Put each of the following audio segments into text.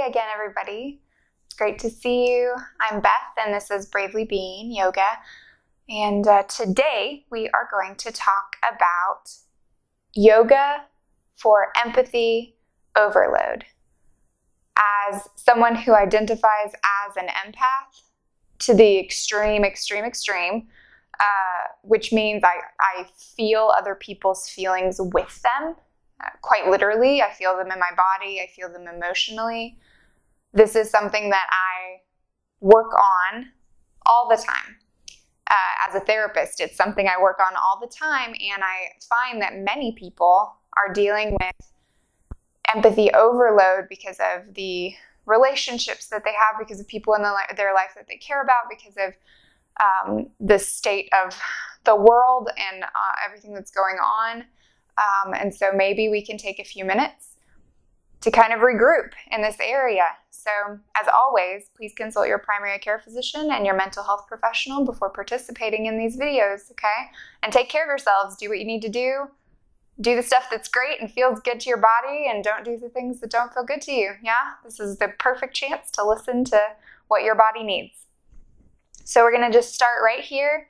again, everybody. It's great to see you. I'm Beth, and this is Bravely Being Yoga. And today we are going to talk about yoga for empathy overload. As someone who identifies as an empath to the extreme, which means I feel other people's feelings with them. Quite literally, I feel them in my body, I feel them emotionally. This is something that I work on all the time. As a therapist, it's something I work on all the time, and I find that many people are dealing with empathy overload because of the relationships that they have, because of people in their life that they care about, because of the state of the world and everything that's going on. And so maybe we can take a few minutes to kind of regroup in this area. So as always, please consult your primary care physician and your mental health professional before participating in these videos, okay? And take care of yourselves. Do what you need to do. Do the stuff that's great and feels good to your body, and don't do the things that don't feel good to you, yeah? This is the perfect chance to listen to what your body needs. So we're going to just start right here,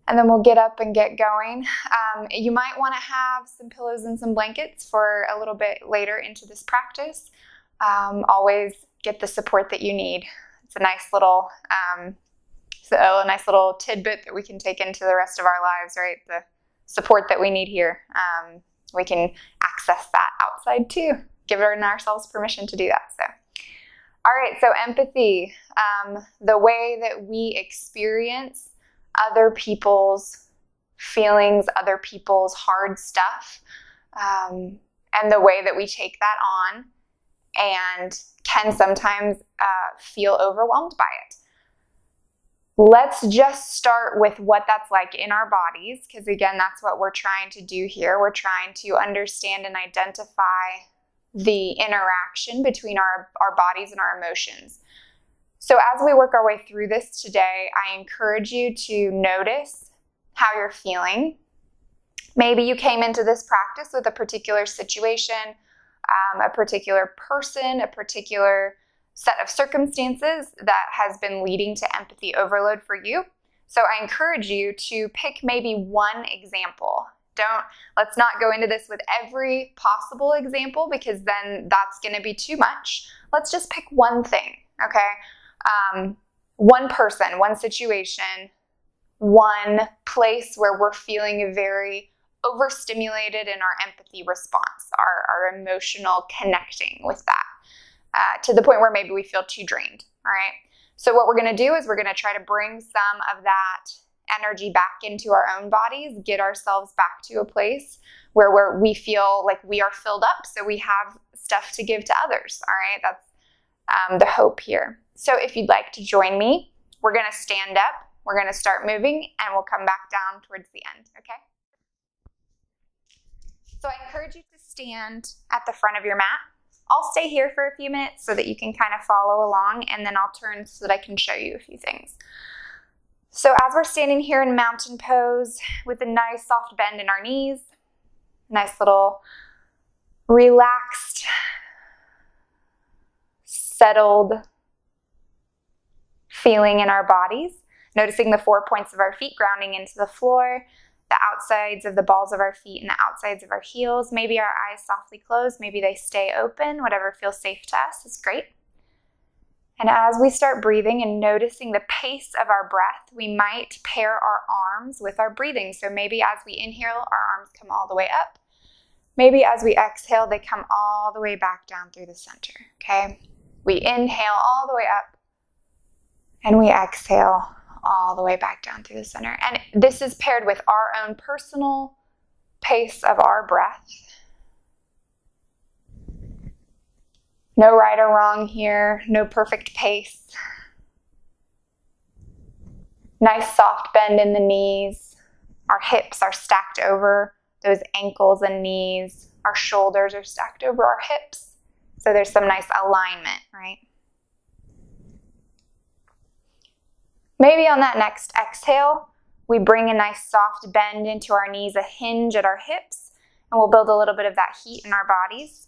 and then we'll get up and get going. You might want to have some pillows and some blankets for a little bit later into this practice. Always get the support that you need. It's a nice little tidbit that we can take into the rest of our lives, right? The support that we need here. We can access that outside too. Give ourselves permission to do that. So, all right. So empathy, the way that we experience other people's feelings, other people's hard stuff, and the way that we take that on and can sometimes feel overwhelmed by it. Let's just start with what that's like in our bodies, because again, that's what we're trying to do here. We're trying to understand and identify the interaction between our bodies and our emotions. So as we work our way through this today, I encourage you to notice how you're feeling. Maybe you came into this practice with a particular situation, a particular person, a particular set of circumstances that has been leading to empathy overload for you. So I encourage you to pick maybe one example. Let's not go into this with every possible example, because then that's going to be too much. Let's just pick one thing, okay? One person, one situation, one place where we're feeling very overstimulated in our empathy response, our emotional connecting with that, to the point where maybe we feel too drained, all right? So what we're going to do is we're going to try to bring some of that energy back into our own bodies, get ourselves back to a place where we feel like we are filled up, so we have stuff to give to others, all right? That's the hope here. So if you'd like to join me, we're going to stand up, we're going to start moving, and we'll come back down towards the end, okay? So I encourage you to stand at the front of your mat. I'll stay here for a few minutes so that you can kind of follow along, and then I'll turn so that I can show you a few things. So as we're standing here in mountain pose with a nice soft bend in our knees, nice little relaxed, settled feeling in our bodies, noticing the 4 points of our feet grounding into the floor, the outsides of the balls of our feet and the outsides of our heels. Maybe our eyes softly closed, maybe they stay open, whatever feels safe to us is great. And as we start breathing and noticing the pace of our breath, we might pair our arms with our breathing. So maybe as we inhale, our arms come all the way up. Maybe as we exhale, they come all the way back down through the center, okay? We inhale all the way up, and we exhale all the way back down through the center. And this is paired with our own personal pace of our breath. No right or wrong here, no perfect pace. Nice soft bend in the knees. Our hips are stacked over those ankles and knees. Our shoulders are stacked over our hips. So there's some nice alignment, right? Maybe on that next exhale, we bring a nice soft bend into our knees, a hinge at our hips, and we'll build a little bit of that heat in our bodies.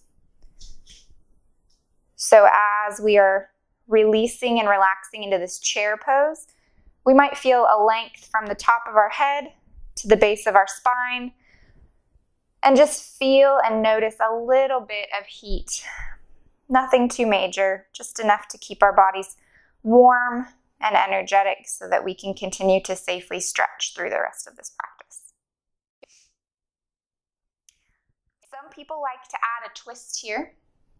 So as we are releasing and relaxing into this chair pose, we might feel a length from the top of our head to the base of our spine, and just feel and notice a little bit of heat. Nothing too major, just enough to keep our bodies warm and energetic so that we can continue to safely stretch through the rest of this practice. Some people like to add a twist here.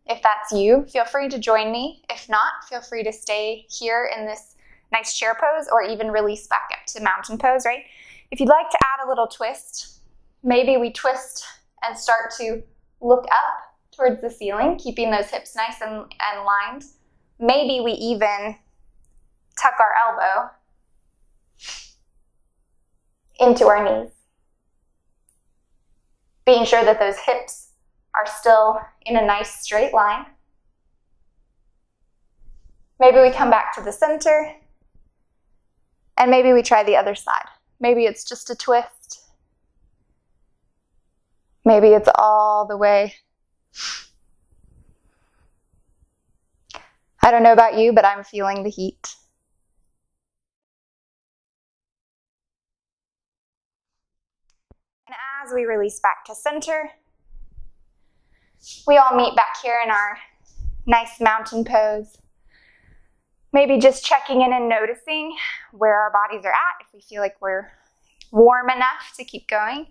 If that's you, feel free to join me. If not, feel free to stay here in this nice chair pose or even release back up to mountain pose, right? If you'd like to add a little twist, maybe we twist and start to look up towards the ceiling, keeping those hips nice and lined. Maybe we even tuck our elbow into our knees, being sure that those hips are still in a nice straight line. Maybe we come back to the center, and maybe we try the other side. Maybe it's just a twist. Maybe it's all the way. I don't know about you, but I'm feeling the heat. And as we release back to center, we all meet back here in our nice mountain pose. Maybe just checking in and noticing where our bodies are at, if we feel like we're warm enough to keep going,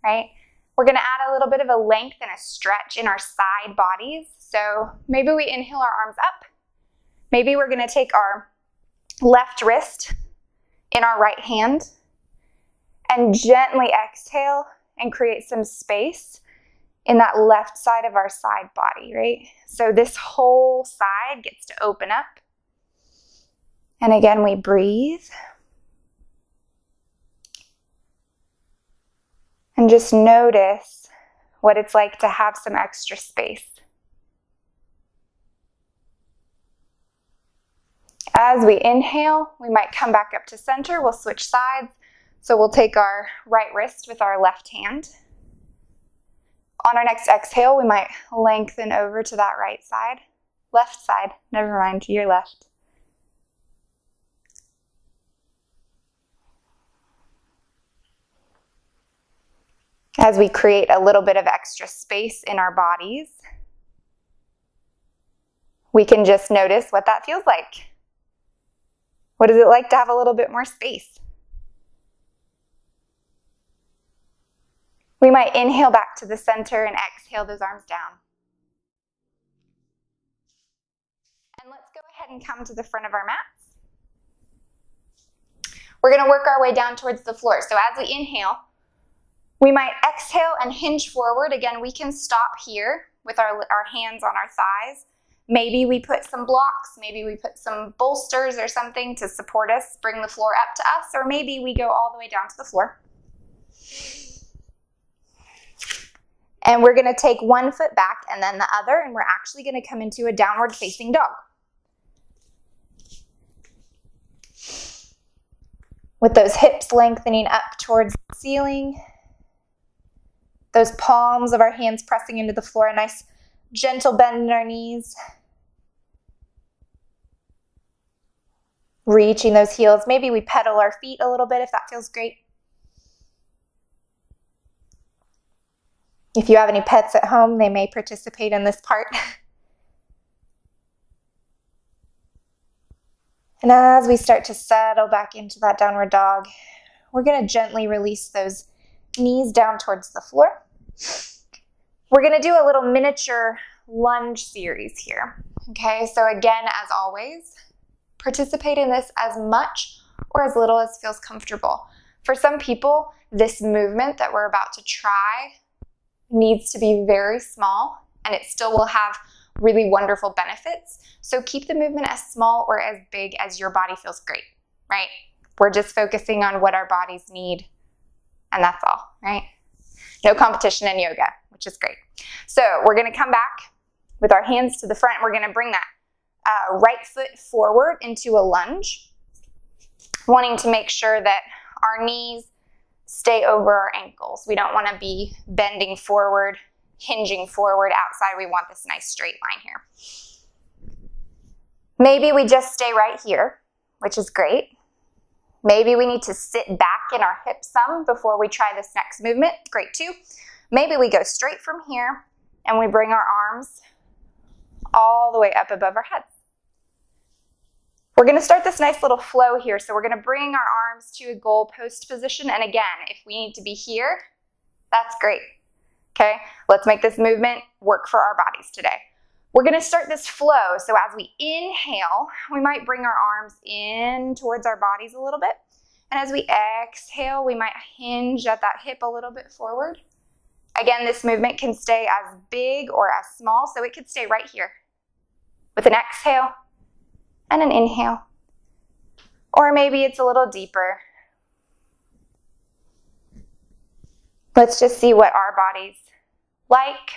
right? We're going to add a little bit of a length and a stretch in our side bodies. So maybe we inhale our arms up. Maybe we're going to take our left wrist in our right hand and gently exhale and create some space in that left side of our side body, right? So this whole side gets to open up. And again, we breathe. And just notice what it's like to have some extra space. As we inhale, we might come back up to center. We'll switch sides. So we'll take our right wrist with our left hand. On our next exhale, we might lengthen over to that right side. Left side, never mind, to your left. As we create a little bit of extra space in our bodies, we can just notice what that feels like. What is it like to have a little bit more space? We might inhale back to the center and exhale those arms down. And let's go ahead and come to the front of our mats. We're going to work our way down towards the floor. So as we inhale, we might exhale and hinge forward. Again, we can stop here with our hands on our thighs. Maybe we put some blocks, maybe we put some bolsters or something to support us, bring the floor up to us, or maybe we go all the way down to the floor. And we're going to take one foot back and then the other, and we're actually going to come into a downward facing dog. With those hips lengthening up towards the ceiling. Those palms of our hands pressing into the floor, a nice gentle bend in our knees. Reaching those heels. Maybe we pedal our feet a little bit if that feels great. If you have any pets at home, they may participate in this part. And as we start to settle back into that downward dog, we're going to gently release those knees down towards the floor. We're going to do a little miniature lunge series here. Okay, so again, as always, participate in this as much or as little as feels comfortable. For some people, this movement that we're about to try needs to be very small, and it still will have really wonderful benefits. So keep the movement as small or as big as your body feels great, right? We're just focusing on what our bodies need, and that's all, right? No competition in yoga, which is great. So we're going to come back with our hands to the front. We're going to bring that right foot forward into a lunge, wanting to make sure that our knees stay over our ankles. We don't want to be bending forward, hinging forward outside. We want this nice straight line here. Maybe we just stay right here, which is great. Maybe we need to sit back in our hips some before we try this next movement. Great too. Maybe we go straight from here and we bring our arms all the way up above our heads. We're going to start this nice little flow here. So we're going to bring our arms to a goal post position. And again, if we need to be here, that's great. Okay, let's make this movement work for our bodies today. We're going to start this flow. So as we inhale, we might bring our arms in towards our bodies a little bit. And as we exhale, we might hinge at that hip a little bit forward. Again, this movement can stay as big or as small, so it could stay right here with an exhale and an inhale. Or maybe it's a little deeper. Let's just see what our bodies like.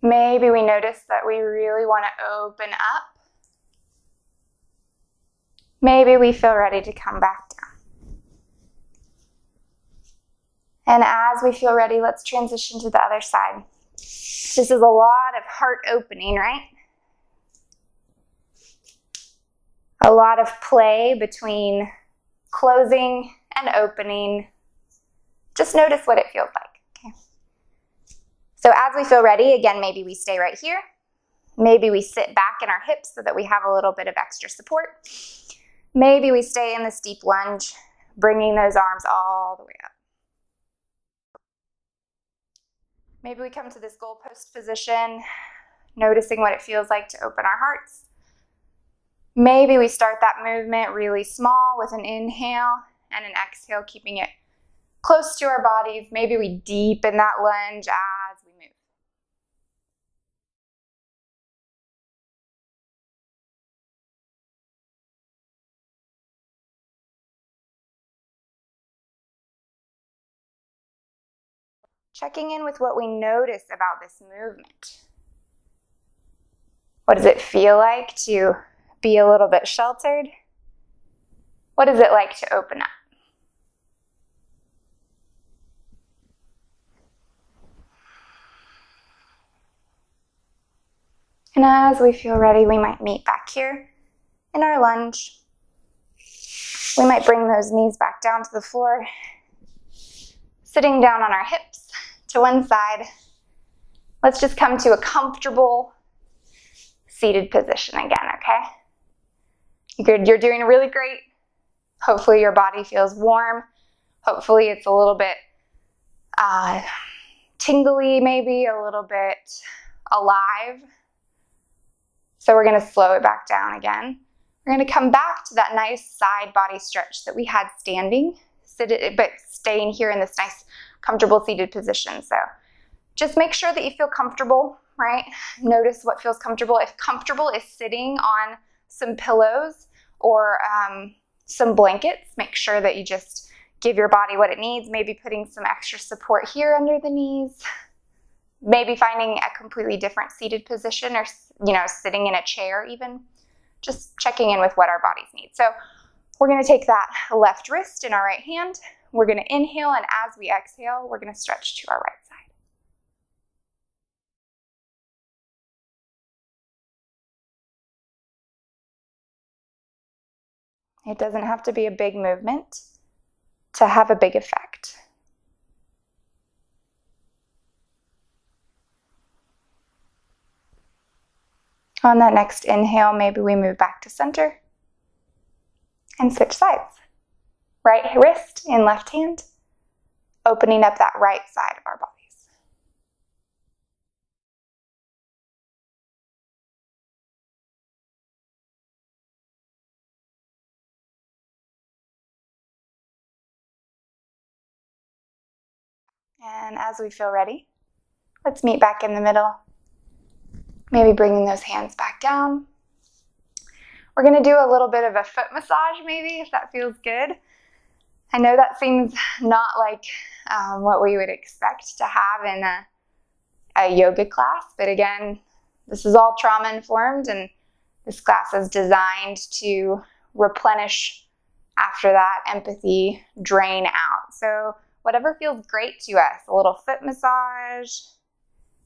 Maybe we notice that we really want to open up. Maybe we feel ready to come back down. And as we feel ready, let's transition to the other side. This is a lot of heart opening, right? A lot of play between closing and opening. Just notice what it feels like. So as we feel ready, again, maybe we stay right here. Maybe we sit back in our hips so that we have a little bit of extra support. Maybe we stay in this deep lunge, bringing those arms all the way up. Maybe we come to this goal post position, noticing what it feels like to open our hearts. Maybe we start that movement really small with an inhale and an exhale, keeping it close to our bodies. Maybe we deepen that lunge as we move. Checking in with what we notice about this movement. What does it feel like to be a little bit sheltered? What is it like to open up? And as we feel ready, we might meet back here in our lunge. We might bring those knees back down to the floor, sitting down on our hips to one side. Let's just come to a comfortable seated position again, okay? You're doing really great. Hopefully your body feels warm. Hopefully it's a little bit tingly, maybe a little bit alive. So we're going to slow it back down again. We're going to come back to that nice side body stretch that we had standing, but staying here in this nice comfortable seated position. So just make sure that you feel comfortable, right? Notice what feels comfortable. If comfortable is sitting on some pillows or some blankets, make sure that you just give your body what it needs, maybe putting some extra support here under the knees. Maybe finding a completely different seated position or, sitting in a chair even. Just checking in with what our bodies need. So we're going to take that left wrist in our right hand. We're going to inhale, and as we exhale, we're going to stretch to our right side. It doesn't have to be a big movement to have a big effect. On that next inhale, maybe we move back to center and switch sides. Right wrist in left hand, opening up that right side of our bodies. And as we feel ready, let's meet back in the middle. Maybe bringing those hands back down. We're going to do a little bit of a foot massage maybe, if that feels good. I know that seems not like what we would expect to have a yoga class, but again, this is all trauma-informed, and this class is designed to replenish after that, empathy, drain out. So whatever feels great to us, a little foot massage,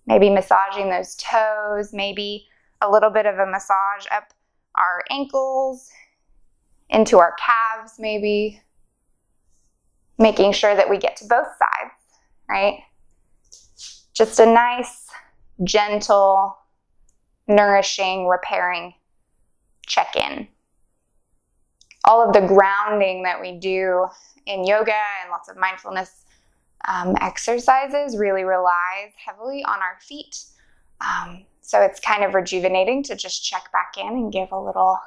maybe massaging those toes, maybe a little bit of a massage up our ankles, into our calves maybe, making sure that we get to both sides, right? Just a nice, gentle, nourishing, repairing check-in. All of the grounding that we do in yoga and lots of mindfulness exercises really relies heavily on our feet. So it's kind of rejuvenating to just check back in and give a little,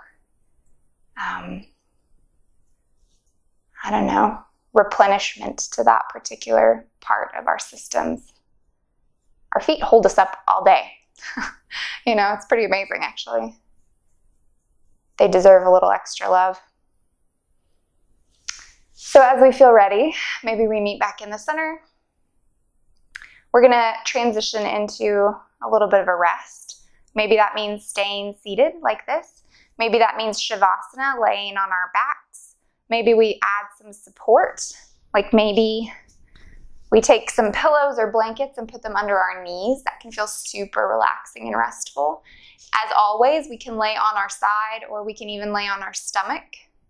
replenishment to that particular part of our systems. Our feet hold us up all day. It's pretty amazing, actually. They deserve a little extra love. So as we feel ready, maybe we meet back in the center. We're going to transition into a little bit of a rest. Maybe that means staying seated like this. Maybe that means Shavasana, laying on our backs. Maybe we add some support, like maybe we take some pillows or blankets and put them under our knees. That can feel super relaxing and restful. As always, we can lay on our side, or we can even lay on our stomach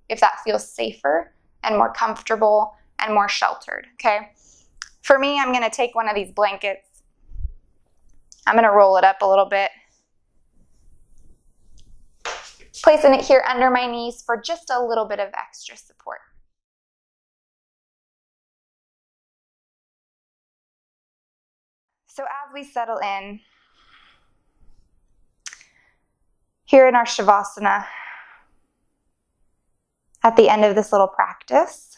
if that feels safer and more comfortable and more sheltered, okay? For me, I'm going to take one of these blankets. I'm going to roll it up a little bit, placing it here under my knees for just a little bit of extra support. So as we settle in, here in our Shavasana, at the end of this little practice,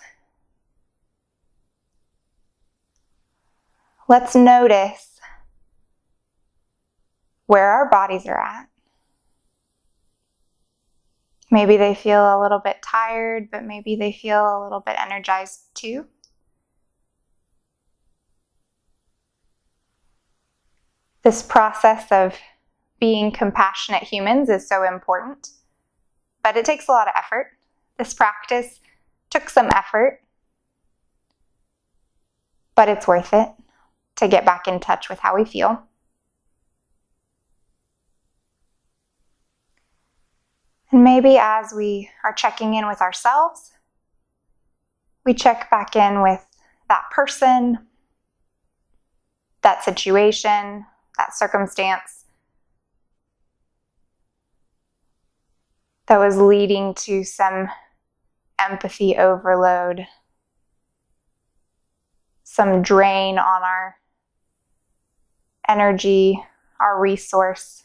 let's notice where our bodies are at. Maybe they feel a little bit tired, but maybe they feel a little bit energized too. This process of being compassionate humans is so important, but it takes a lot of effort. This practice took some effort, but it's worth it to get back in touch with how we feel. And maybe as we are checking in with ourselves, we check back in with that person, that situation, that circumstance that was leading to some empathy overload, some drain on our energy, our resource,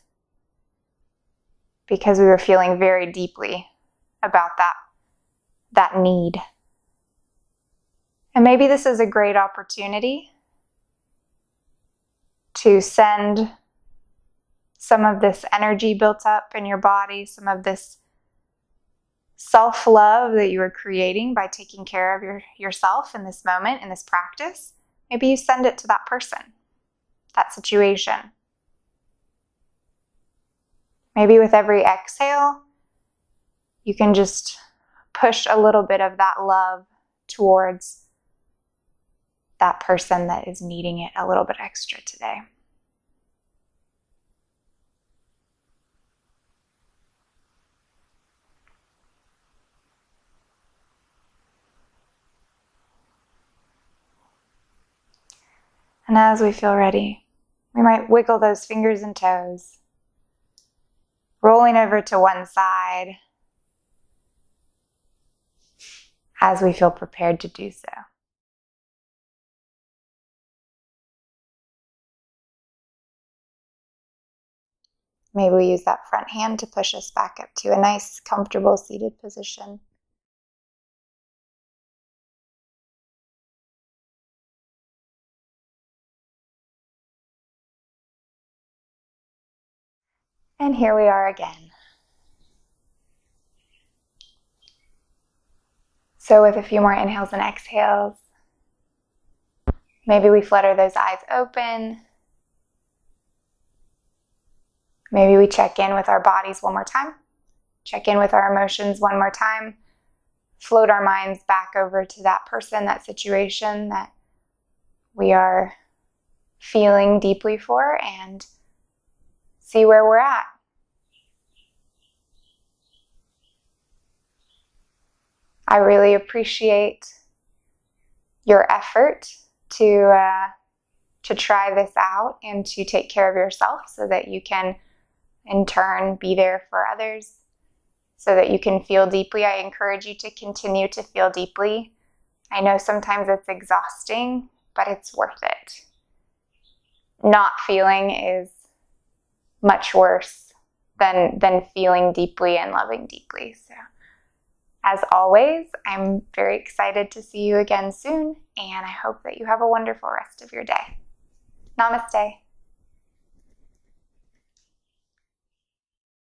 because we were feeling very deeply about that need. And maybe this is a great opportunity to send some of this energy built up in your body, some of this self-love that you are creating by taking care of yourself in this moment, in this practice. Maybe you send it to that person, that situation. Maybe with every exhale, you can just push a little bit of that love towards that person that is needing it a little bit extra today. And as we feel ready, we might wiggle those fingers and toes, rolling over to one side as we feel prepared to do so. Maybe we use that front hand to push us back up to a nice, comfortable seated position. And here we are again. So with a few more inhales and exhales, maybe we flutter those eyes open. Maybe we check in with our bodies one more time. Check in with our emotions one more time. Float our minds back over to that person, that situation that we are feeling deeply for, and see where we're at. I really appreciate your effort to try this out and to take care of yourself so that you can, in turn, be there for others, so that you can feel deeply. I encourage you to continue to feel deeply. I know sometimes it's exhausting, but it's worth it. Not feeling is much worse than feeling deeply and loving deeply. So, as always, I'm very excited to see you again soon, and I hope that you have a wonderful rest of your day. Namaste.